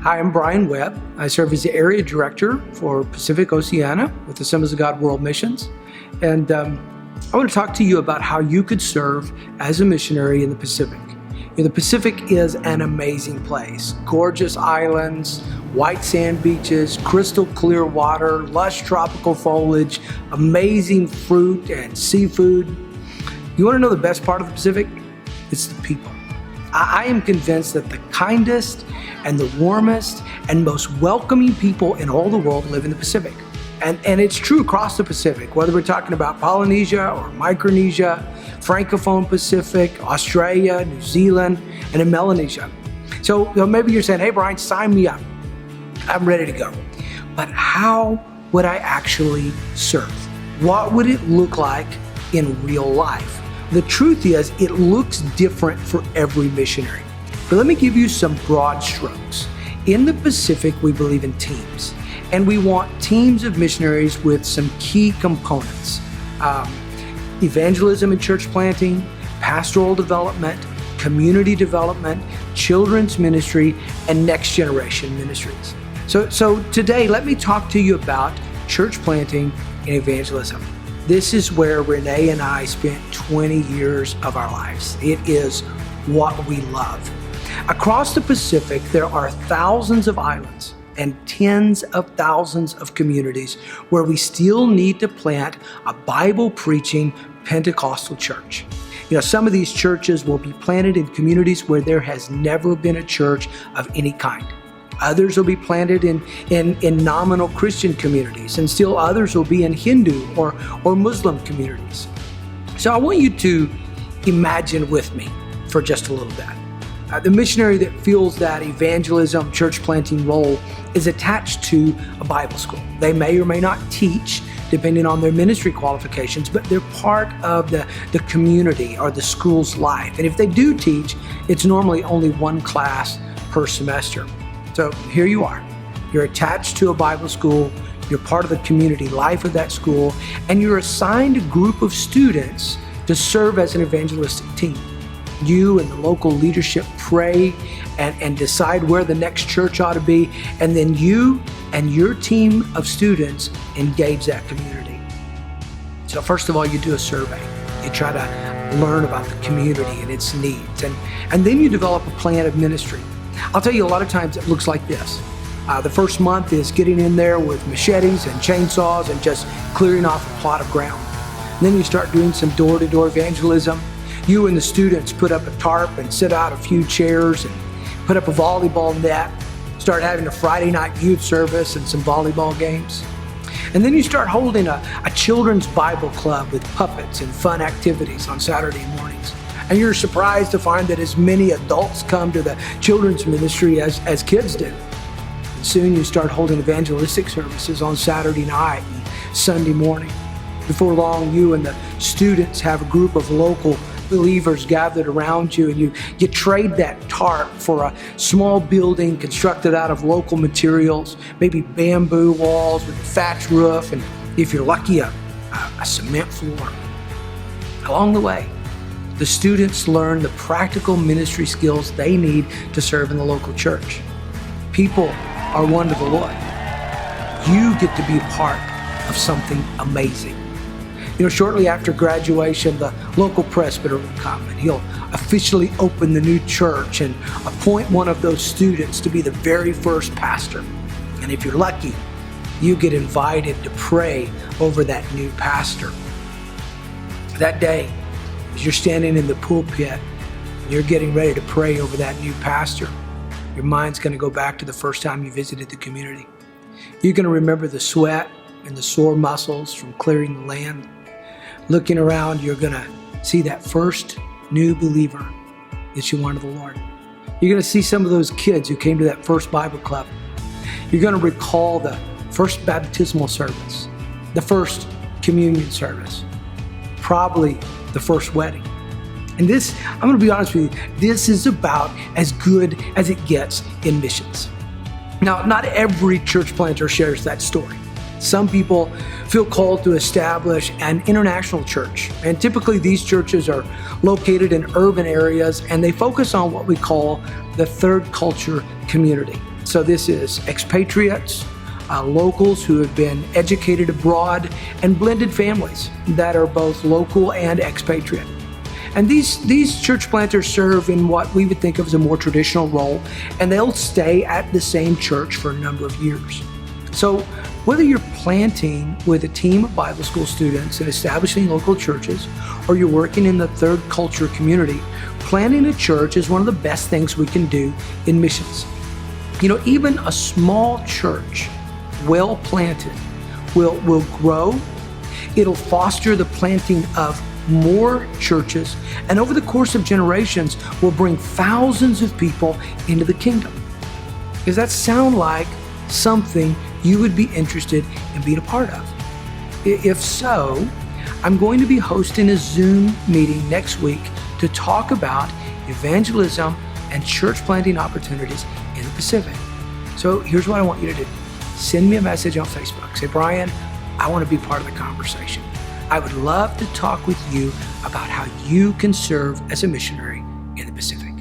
Hi, I'm Brian Webb. I serve as the Area Director for Pacific Oceania with the Assemblies of God World Missions. And I want to talk to you about how you could serve as a missionary in the Pacific. The Pacific is an amazing place. Gorgeous islands, white sand beaches, crystal clear water, lush tropical foliage, amazing fruit and seafood. You want to know the best part of the Pacific? It's the people. I am convinced that the kindest and the warmest and most welcoming people in all the world live in the Pacific. And it's true across the Pacific, whether we're talking about Polynesia or Micronesia, Francophone Pacific, Australia, New Zealand, and in Melanesia. So maybe you're saying, hey Brian, sign me up. I'm ready to go. But how would I actually serve? What would it look like in real life? The truth is, it looks different for every missionary. But let me give you some broad strokes. In the Pacific, we believe in teams, and we want teams of missionaries with some key components. Evangelism and Church Planting, pastoral development, community development, children's ministry, and next generation ministries. So today, let me talk to you about church planting and evangelism. This is where Renee and I spent 20 years of our lives. It is what we love. Across the Pacific, there are thousands of islands and tens of thousands of communities where we still need to plant a Bible-preaching Pentecostal church. Some of these churches will be planted in communities where there has never been a church of any kind. Others will be planted in nominal Christian communities, and still others will be in Hindu or Muslim communities. So I want you to imagine with me for just a little bit. The missionary that feels that evangelism, church planting role is attached to a Bible school. They may or may not teach, depending on their ministry qualifications, but they're part of the community or the school's life. And if they do teach, it's normally only one class per semester. So here you are. You're attached to a Bible school, you're part of the community life of that school, and you're assigned a group of students to serve as an evangelistic team. You and the local leadership pray and decide where the next church ought to be, and then you and your team of students engage that community. So first of all, you do a survey. You try to learn about the community and its needs, and then you develop a plan of ministry. I'll tell you, a lot of times it looks like this. The first month is getting in there with machetes and chainsaws and just clearing off a plot of ground. And then you start doing some door-to-door evangelism. You and the students put up a tarp and set out a few chairs and put up a volleyball net, start having a Friday night youth service and some volleyball games. And then you start holding a children's Bible club with puppets and fun activities on Saturday mornings. And you're surprised to find that as many adults come to the children's ministry as kids do. And soon you start holding evangelistic services on Saturday night and Sunday morning. Before long, you and the students have a group of local believers gathered around you, and you trade that tarp for a small building constructed out of local materials, maybe bamboo walls with a thatch roof, and if you're lucky, a cement floor. Along the way, the students learn the practical ministry skills they need to serve in the local church. People are one to the Lord. You get to be a part of something amazing. Shortly after graduation, the local presbyter will come and he'll officially open the new church and appoint one of those students to be the very first pastor. And if you're lucky, you get invited to pray over that new pastor. That day, as you're standing in the pulpit and you're getting ready to pray over that new pastor, your mind's going to go back to the first time you visited the community. You're going to remember the sweat and the sore muscles from clearing the land. Looking around, you're going to see that first new believer that you won to the Lord. You're going to see some of those kids who came to that first Bible club. You're going to recall the first baptismal service, the first communion service, probably the first wedding. And this, I'm going to be honest with you, this is about as good as it gets in missions. Now, not every church planter shares that story. Some people feel called to establish an international church, and typically these churches are located in urban areas, and they focus on what we call the third culture community. So this is expatriates, locals who have been educated abroad, and blended families that are both local and expatriate. And these church planters serve in what we would think of as a more traditional role, and they'll stay at the same church for a number of years. So whether you're planting with a team of Bible school students and establishing local churches, or you're working in the third culture community, planting a church is one of the best things we can do in missions. You know, even a small church, well planted, will grow. It'll foster the planting of more churches, and over the course of generations will bring thousands of people into the kingdom. Does that sound like something you would be interested in being a part of? If so, I'm going to be hosting a Zoom meeting next week to talk about evangelism and church planting opportunities in the Pacific. So here's what I want you to do. Send me a message on Facebook. Say, Brian, I want to be part of the conversation. I would love to talk with you about how you can serve as a missionary in the Pacific.